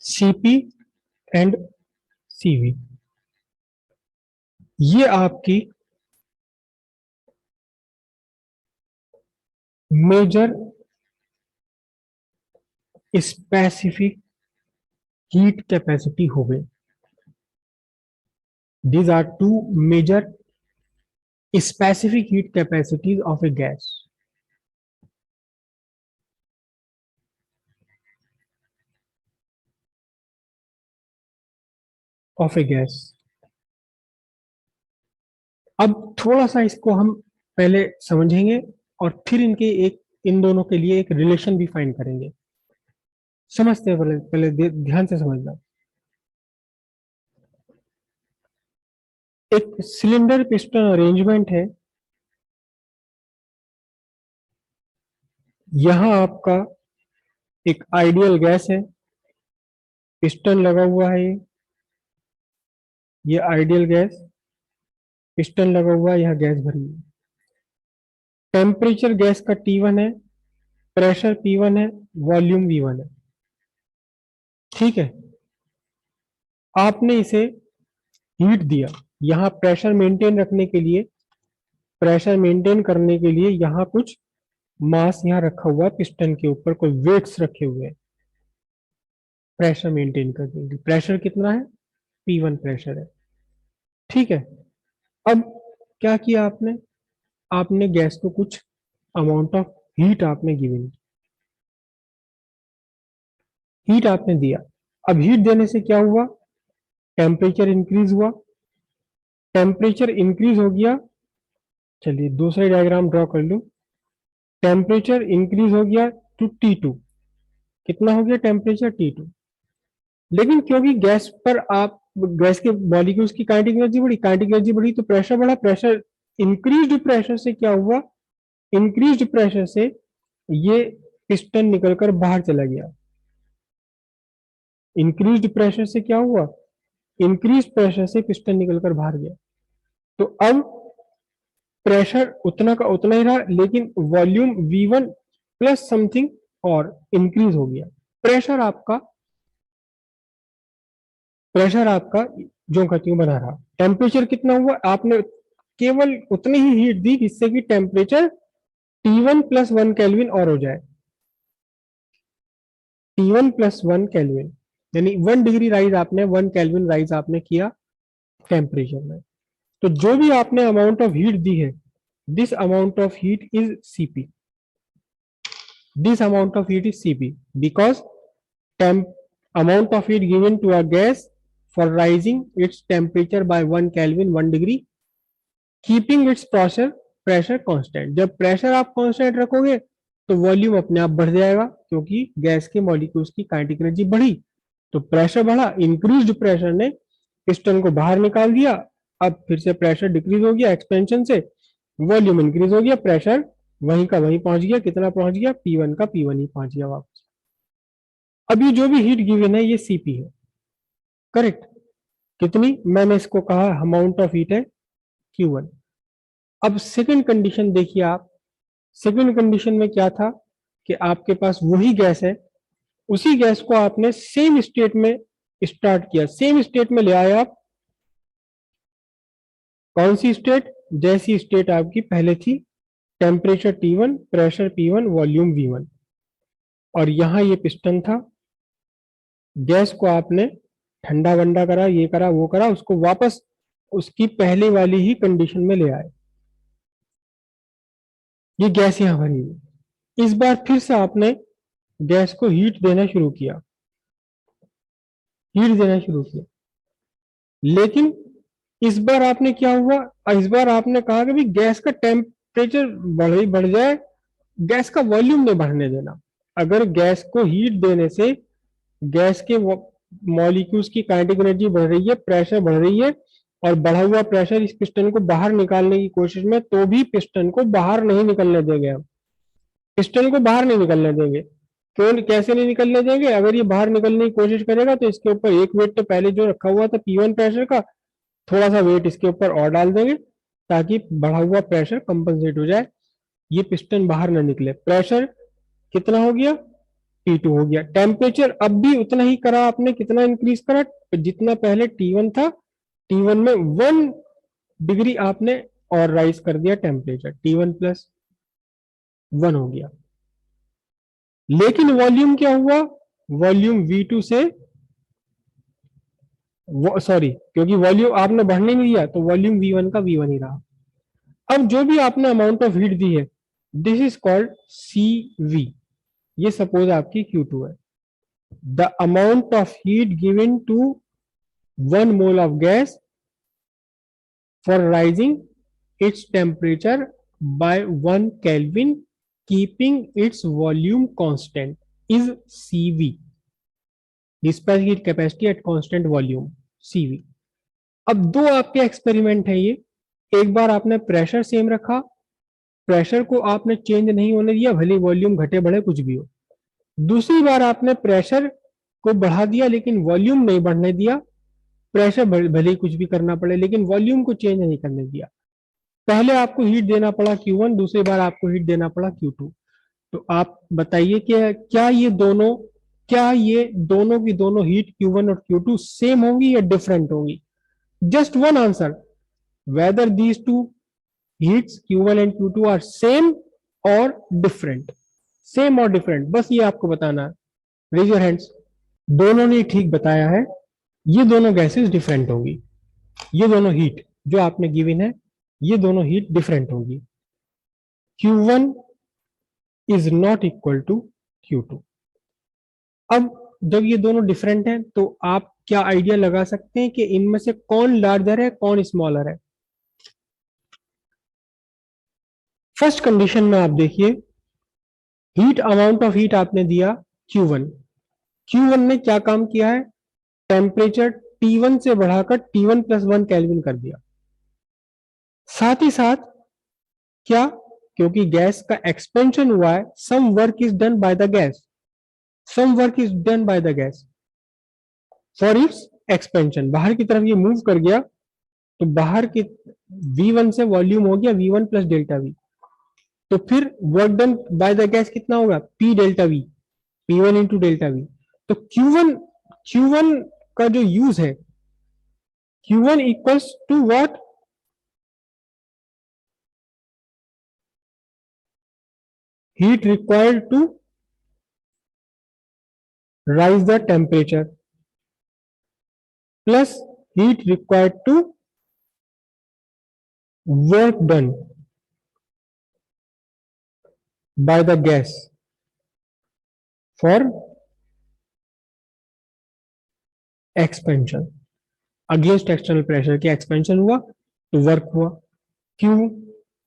CP and CV, ये आपकी major specific heat capacity हो गई। These are two major specific heat capacities of a gas. Of a gas. अब थोड़ा सा इसको हम पहले समझेंगे और फिर इन दोनों के लिए एक रिलेशन भी फाइंड करेंगे। समझते हैं, पहले पहले ध्यान से समझना। एक सिलेंडर पिस्टन अरेंजमेंट है। यहां आपका एक आइडियल गैस है, पिस्टन लगा हुआ है, ये आइडियल गैस, पिस्टन लगा हुआ है, यहां गैस भरी है। टेम्परेचर गैस का T1 है, प्रेशर P1 है, वॉल्यूम V1 है। ठीक है, आपने इसे हीट दिया। यहां प्रेशर मेंटेन रखने के लिए, प्रेशर मेंटेन करने के लिए यहां कुछ मास यहां रखा हुआ है, पिस्टन के ऊपर कोई वेट्स रखे हुए हैं प्रेशर मेंटेन करने के लिए। प्रेशर कितना है? P1 प्रेशर है। ठीक है, अब क्या किया आपने? आपने गैस को कुछ अमाउंट ऑफ हीट आपने गिवन, हीट आपने दिया। अब हीट देने से क्या हुआ? टेम्परेचर इंक्रीज हुआ। टेम्परेचर इंक्रीज हो गया, चलिए दूसरा डायग्राम ड्रॉ कर लूं। टेम्परेचर इंक्रीज हो गया टू T2। कितना हो गया टेम्परेचर? T2। लेकिन क्योंकि गैस पर आप गैस के मॉलिक्यूल्स की काइनेटिक एनर्जी बढ़ी, काइनेटिक एनर्जी बढ़ी तो प्रेशर बढ़ा। प्रेशर इंक्रीज्ड प्रेशर से क्या हुआ? इंक्रीज्ड प्रेशर से ये पिस्टन निकलकर बाहर चला गया। इंक्रीज्ड प्रेशर से क्या हुआ? इंक्रीज प्रेशर से पिस्टन निकलकर बाहर गया। तो अब प्रेशर उतना का उतना ही रहा, लेकिन वॉल्यूम V1 प्लस समथिंग और इंक्रीज हो गया। प्रेशर आपका जो का त्यों बना रहा। टेम्परेचर कितना हुआ? आपने केवल उतनी ही हीट दी जिससे कि टेम्परेचर T1 प्लस 1 केल्विन और हो जाए। T1 प्लस 1 केल्विन यानी 1 डिग्री राइज आपने, 1 केल्विन राइज आपने किया टेम्परेचर में। तो जो भी आपने अमाउंट ऑफ हीट दी है, this amount of heat is Cp। This amount of heat is Cp because amount of heat given to a gas for rising its temperature by 1 Kelvin 1 degree keeping its pressure constant। जब pressure आप constant रखोगे तो volume अपने आप बढ़ जाएगा, क्योंकि gas के मॉलिक्यूल्स की काइनेटिक एनर्जी बढ़ी तो प्रेशर बढ़ा। इंक्रीज्ड प्रेशर ने पिस्टन को बाहर निकाल दिया। अब फिर से प्रेशर डिक्रीज हो गया एक्सपेंशन से, वॉल्यूम इंक्रीज हो गया, प्रेशर वहीं का वहीं पहुंच गया। कितना पहुंच गया? P1 का P1 ही पहुंच गया वापस। अब ये जो भी हीट गिवन है ये Cp है, करेक्ट। कितनी? मैंने इसको कहा अमाउंट ऑफ हीट है Q1। अब सेकंड कंडीशन देखिए आप। सेकंड कंडीशन में क्या था कि आपके पास वही गैस है, उसी गैस को आपने सेम स्टेट में स्टार्ट किया, सेम स्टेट में ले आए आप। कौन सी स्टेट? जैसी स्टेट आपकी पहले थी, temperature T1, pressure P1, volume V1। और यहां ये पिस्टन था। गैस को आपने ठंडा वंडा करा, ये करा वो करा, उसको वापस उसकी पहले वाली ही कंडीशन में ले आए। ये गैस यहां भरी हुई। इस बार फिर से आपने गैस को हीट देना शुरू किया, हीट देना शुरू किया। लेकिन इस बार आपने क्या हुआ? इस बार आपने कहा कि भी गैस का टेम्परेचर बढ़ जाए, गैस का वॉल्यूम नहीं बढ़ने देना। अगर गैस को हीट देने से गैस के मॉलिक्यूल्स की काइनेटिक एनर्जी बढ़ रही है, प्रेशर बढ़ रही है, और बढ़ा हुआ प्रेशर इस पिस्टन को बाहर निकालने की कोशिश में, तो भी पिस्टन को बाहर नहीं निकलने देंगे हम। पिस्टन को बाहर नहीं निकलने देंगे। क्यों? कैसे नहीं निकलने देंगे? अगर ये बाहर निकलने की कोशिश करेगा तो इसके ऊपर एक वेट तो पहले जो रखा हुआ था P1 प्रेशर का, थोड़ा सा वेट इसके ऊपर और डाल देंगे ताकि बढ़ा हुआ प्रेशर कंपनसेट हो जाए, ये पिस्टन बाहर ना निकले। प्रेशर कितना हो गया? T2 हो गया। टेम्परेचर अब भी उतना ही करा आपने, कितना इंक्रीज करा, जितना पहले T1 था, T1 में 1 डिग्री आपने और राइज कर दिया टेम्परेचर, T1 प्लस 1 हो गया। लेकिन वॉल्यूम क्या हुआ, वॉल्यूम V2 से, सॉरी, क्योंकि वॉल्यूम आपने बढ़ने नहीं दिया तो वॉल्यूम V1 का V1 ही रहा। अब जो भी आपने अमाउंट ऑफ हीट दी है, दिस इज कॉल्ड CV। ये सपोज आपकी Q2 है। The amount of heat given to 1 mole of gas for rising its temperature by 1 Kelvin keeping its volume constant is CV, dispatch heat capacity at constant volume, CV। अब दो आपके experiment है ये, एक बार आपने pressure same रखा, pressure को आपने चेंज नहीं होने दिया, भले वॉल्यूम घटे बढ़े कुछ भी हो। दूसरी बार आपने प्रेशर को बढ़ा दिया लेकिन वॉल्यूम नहीं बढ़ने दिया, प्रेशर भले ही कुछ भी करना पड़े लेकिन वॉल्यूम को चेंज नहीं करने दिया। पहले आपको हीट देना पड़ा Q1, दूसरी बार आपको हीट देना पड़ा Q2। तो आप बताइए कि क्या ये दोनों की दोनों हीट Q1 और Q2 सेम होंगी या डिफरेंट होंगी? Just one answer, whether these two heats Q1 and Q2 are same और डिफरेंट, सेम और डिफरेंट, बस ये आपको बताना है। Raise your hands. दोनों ने ठीक बताया है, ये दोनों गैसेस डिफरेंट होंगी, ये दोनों हीट जो आपने गिवन है, ये दोनों हीट डिफरेंट होगी। Q1 is not equal to Q2। अब जब ये दोनों डिफरेंट हैं तो आप क्या आइडिया लगा सकते हैं कि इनमें से कौन लार्जर है कौन स्मॉलर है? फर्स्ट कंडीशन में आप देखिए, हीट अमाउंट ऑफ हीट आपने दिया Q1, Q1 ने क्या काम किया है, टेम्परेचर T1 से बढ़ाकर T1 प्लस 1 केल्विन कर दिया। साथ ही साथ क्या, क्योंकि गैस का एक्सपेंशन हुआ है, some work is done by the gas, some work is done by the gas for its expansion, बाहर की तरफ ये मूव कर गया तो बाहर की V1 से वॉल्यूम हो गया V1 प्लस डेल्टा V। तो फिर work done by the gas कितना होगा, P delta V, P1 into delta V। तो Q1 का जो यूज है, Q1 equals to what, heat required to rise the temperature plus heat required to work done by the gas for expansion against external pressure की expansion हुआ तो work हुआ। Q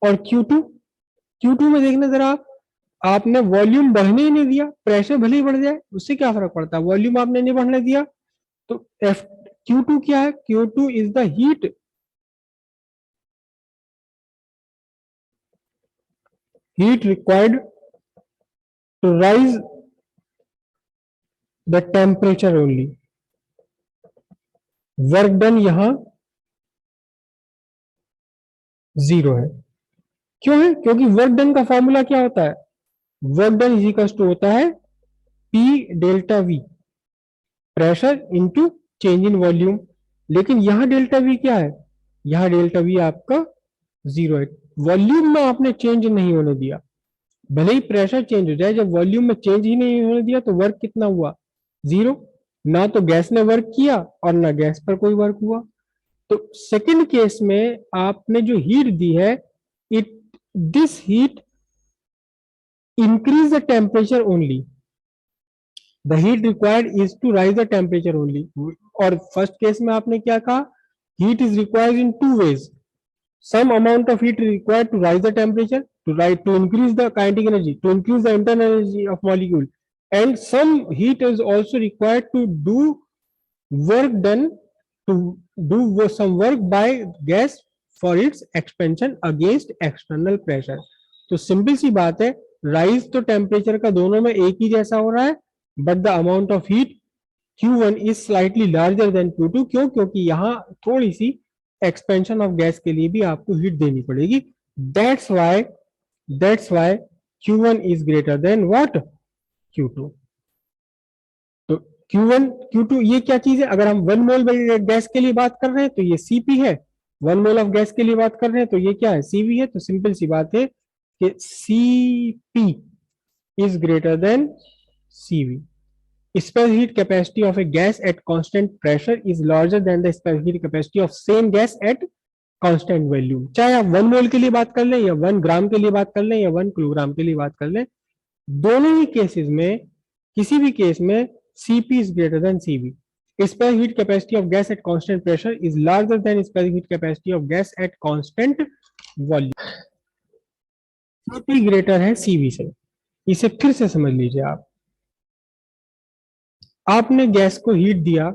और Q2 में देखना जरा आप, आपने वॉल्यूम बढ़ने ही नहीं दिया, प्रेशर भले ही बढ़ जाए उससे क्या फर्क पड़ता है, वॉल्यूम आपने नहीं बढ़ने दिया। तो Q2 क्या है, Q2 is the heat required to rise the temperature only। Work done यहां 0 है, क्यों है, क्योंकि वर्क डन का फॉर्मूला क्या होता है, work done is equal to होता है P delta V, pressure into change in volume. लेकिन यहां डेल्टा V क्या है, यहां डेल्टा V आपका 0 है, वॉल्यूम में आपने चेंज नहीं होने दिया, भले ही प्रेशर चेंज हो जाए, जब वॉल्यूम में चेंज ही नहीं होने दिया तो वर्क कितना हुआ, 0। ना तो गैस ने वर्क किया और ना गैस पर कोई वर्क हुआ। तो सेकंड केस में आपने जो हीट दी है, it this heat increase the temperature only, the heat required is to raise the temperature only. और फर्स्ट केस में आपने क्या कहा, heat is required in 2 ways, some amount of heat required to rise the temperature, to increase the kinetic energy, to increase the internal energy of molecule, and some heat is also required to do work done, to do some work by gas for its expansion against external pressure। तो simple सी बात है, rise तो temperature का दोनों में एक ही जैसा हो रहा है, but the amount of heat Q1 is slightly larger than Q2। क्यों, क्योंकि यहां थोड़ी सी एक्सपेंशन ऑफ गैस के लिए भी आपको हीट देनी पड़ेगी। That's why Q1 is greater than what, Q2। तो Q1 Q2 ये क्या चीज है, अगर हम 1 मोल गैस के लिए बात कर रहे हैं तो ये Cp है, 1 मोल ऑफ गैस के लिए बात कर रहे हैं तो ये क्या है, Cv है। तो सिंपल सी बात है कि Cp is greater than Cv। Specific heat capacity of a gas at constant pressure is larger than the specific heat capacity of same gas at constant volume। चाहे आप 1 मोल के लिए बात कर लें या 1 ग्राम के लिए बात कर लें या 1 किलोग्राम के लिए बात कर लें, दोनों ही केसेस में, किसी भी केस में Cp is greater than Cv। Specific heat capacity of gas at constant pressure is larger than specific heat capacity of gas at constant volume। Cp greater है Cv से। इसे फिर से समझ लीजिए आप। आपने गैस को हीट दिया,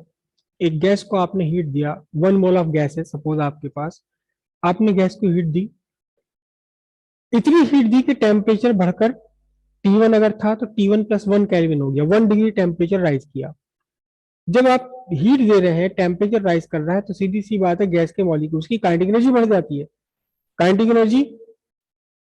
एक गैस को आपने हीट दिया, 1 मोल ऑफ गैस है सपोज आपके पास, आपने गैस को हीट दी, इतनी हीट दी कि टेम्परेचर बढ़कर T1 अगर था तो T1 प्लस 1 केल्विन हो गया, 1 डिग्री टेम्परेचर राइज किया। जब आप हीट दे रहे हैं, टेम्परेचर राइज कर रहा है, तो सीधी सी बात है गैस के मॉलिक्यूल्स की काइनेटिक एनर्जी बढ़ जाती है। काइनेटिक एनर्जी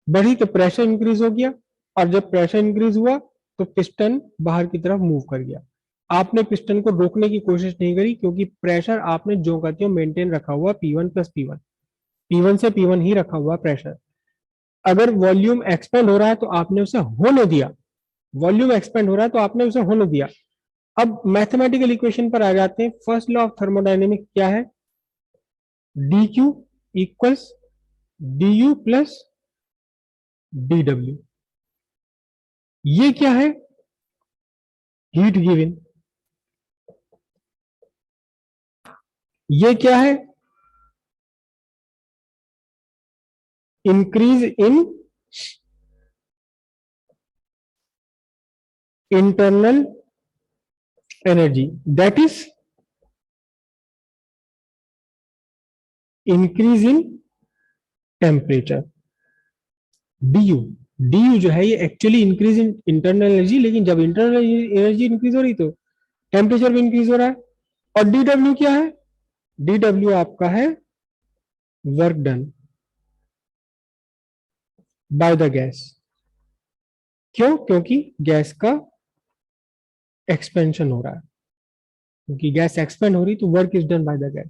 बढ़ी तो प्रेशर इंक्रीज हो गया, और जब प्रेशर इंक्रीज हुआ तो पिस्टन बाहर की तरफ मूव कर गया। आपने पिस्टन को रोकने की कोशिश नहीं करी, क्योंकि प्रेशर आपने जो का त्यों मेंटेन रखा हुआ P1 प्लस P1, P1 से P1 ही रखा हुआ प्रेशर। अगर वॉल्यूम एक्सपेंड हो रहा है तो आपने उसे होने दिया, वॉल्यूम एक्सपेंड हो रहा है तो आपने उसे होने दिया। अब मैथमेटिकल इक्वेशन पर आ जाते हैं। फर्स्ट लॉ ऑफ थर्मोडायनेमिक्स क्या है, dq equals du plus dw। ये क्या है, हीट गिवन। ये क्या है, increase in internal energy, that is increase in temperature. du जो है ये actually increase in internal energy, लेकिन जब इंटरनल एनर्जी इंक्रीज हो रही तो टेम्परेचर भी इंक्रीज हो रहा है। और dw क्या है, dw आपका है work done by the gas. क्यों, क्योंकि गैस का एक्सपेंशन हो रहा है, क्योंकि गैस एक्सपेंड हो रही तो work is done by the gas.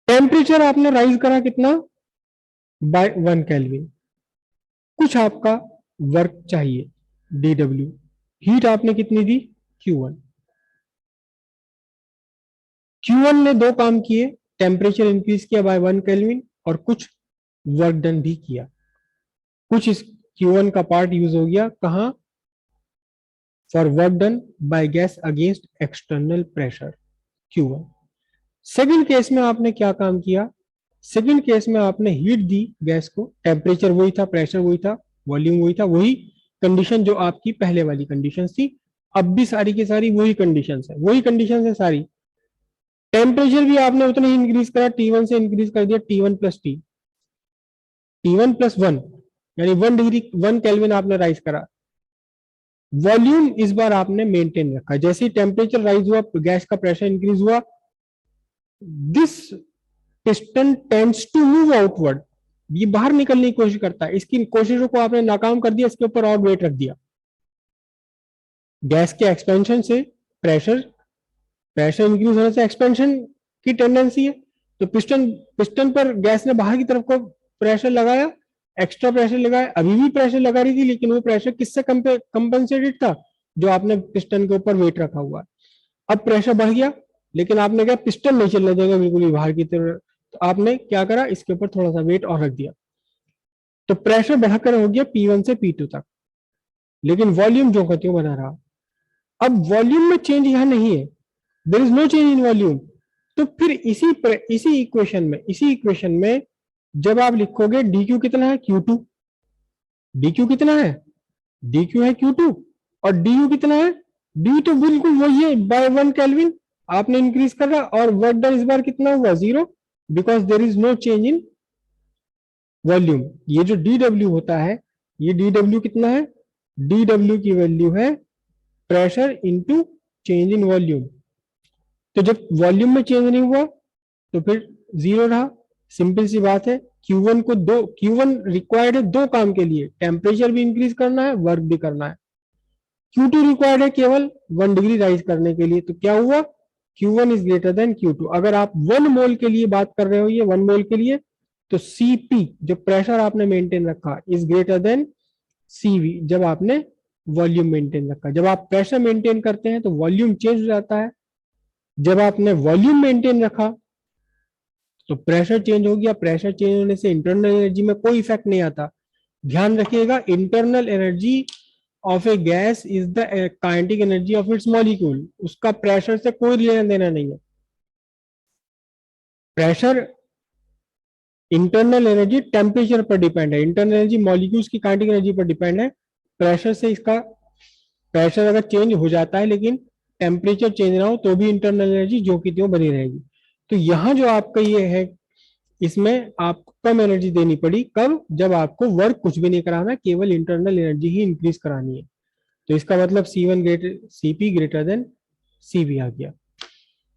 Temperature आपने राइज करा कितना, बाय 1 केल्विन। कुछ आपका वर्क चाहिए dw, हीट आपने कितनी दी, Q1। Q1 ने दो काम किए, टेम्परेचर इंक्रीज किया बाय 1 केल्विन और कुछ वर्क डन भी किया। कुछ इस Q1 का पार्ट यूज हो गया कहां, for work done by gas against external pressure Q1। Second case में आपने क्या काम किया, सेकंड केस में आपने हीट दी गैस को, टेम्परेचर वही था, प्रेशर वही था, वॉल्यूम वही था, वही कंडीशन जो आपकी पहले वाली कंडीशन थी। अब भी सारी की सारी वही कंडीशन है, वही कंडीशन है सारी। टेम्परेचर भी आपने उतना ही इंक्रीज करा, T1 से इंक्रीज कर दिया T1 प्लस T1 प्लस 1, यानी 1 डिग्री 1 केल्विन आपने राइज करा। वॉल्यूम इस बार आपने मेंटेन रखा, जैसे ही टेम्परेचर राइज हुआ, गैस का प्रेशर इंक्रीज हुआ, this piston tends to move outward, ये बाहर निकलने की कोशिश करता है। इसकी कोशिशों को आपने नाकाम कर दिया, इसके ऊपर और वेट रख दिया। गैस के एक्सपेंशन से प्रेशर, प्रेशर इंक्रीज होने से एक्सपेंशन की टेंडेंसी है, तो पिस्टन पिस्टन पर गैस ने बाहर की तरफ को प्रेशर लगाया, एक्स्ट्रा प्रेशर लगाया। अभी भी प्रेशर लगा रही थी, लेकिन वो प्रेशर किससे कंपनसेटेड था, जो आपने पिस्टन के ऊपर वेट रखा हुआ है। अब प्रेशर बढ़ गया, लेकिन आपने क्या पिस्टन नहीं चलने देगा बिल्कुल भी बाहर की तरफ, तो आपने क्या करा, इसके ऊपर थोड़ा सा वेट और रख दिया, तो प्रेशर बढ़कर हो गया P1 से P2 तक, लेकिन वॉल्यूम जो का त्यों बना रहा। अब वॉल्यूम में चेंज यहां नहीं है, there is no change in volume. तो फिर इसी इक्वेशन में जब आप लिखोगे dq कितना है, Q2, dq कितना है, dq है Q2, और du कितना है, du तो बिल्कुल वही है, बाय 1 केल्विन आपने इंक्रीज कर रहा, और वर्क डन इस बार कितना हुआ, 0, because there is no change in volume. ये जो dw होता है, ये dw कितना है, dw की वैल्यू है pressure into change in volume. तो जब वॉल्यूम में चेंज नहीं हुआ तो फिर 0 रहा। सिंपल सी बात है, Q1 रिक्वायर्ड है दो काम के लिए, टेम्परेचर भी इंक्रीज करना है, वर्क भी करना है। Q2 रिक्वायर्ड है केवल 1 डिग्री राइज करने के लिए, तो क्या हुआ, Q1 is greater than Q2। अगर आप 1 मोल के लिए बात कर रहे हो, ये 1 मोल के लिए, तो Cp जो प्रेशर आपने मेंटेन रखा इज ग्रेटर देन Cv जब आपने वॉल्यूम मेंटेन रखा। जब आप प्रेशर मेंटेन करते हैं तो वॉल्यूम चेंज हो जाता है, जब आपने वॉल्यूम मेंटेन रखा तो प्रेशर चेंज हो गया। प्रेशर चेंज होने से इंटरनल एनर्जी में कोई इफेक्ट नहीं आता। ध्यान रखिएगा, internal energy of A gas is the kinetic energy of its molecule, उसका प्रेशर से कोई लेना देना नहीं है। प्रेशर इंटरनल एनर्जी टेम्परेचर पर डिपेंड है, इंटरनल एनर्जी मॉलिक्यूल्स की काइनेटिक एनर्जी पर डिपेंड है। प्रेशर से इसका प्रेशर अगर चेंज हो जाता है लेकिन टेम्परेचर चेंज ना हो तो भी इंटरनल एनर्जी जो की त्यों बनी रहेगी। तो यहाँ जो आपका ये है, इसमें आपको कम एनर्जी देनी पड़ी, कब, जब आपको वर्क कुछ भी नहीं कराना, केवल इंटरनल एनर्जी ही इंक्रीज करानी है। तो इसका मतलब C1 greater, Cp greater than Cv आ गया।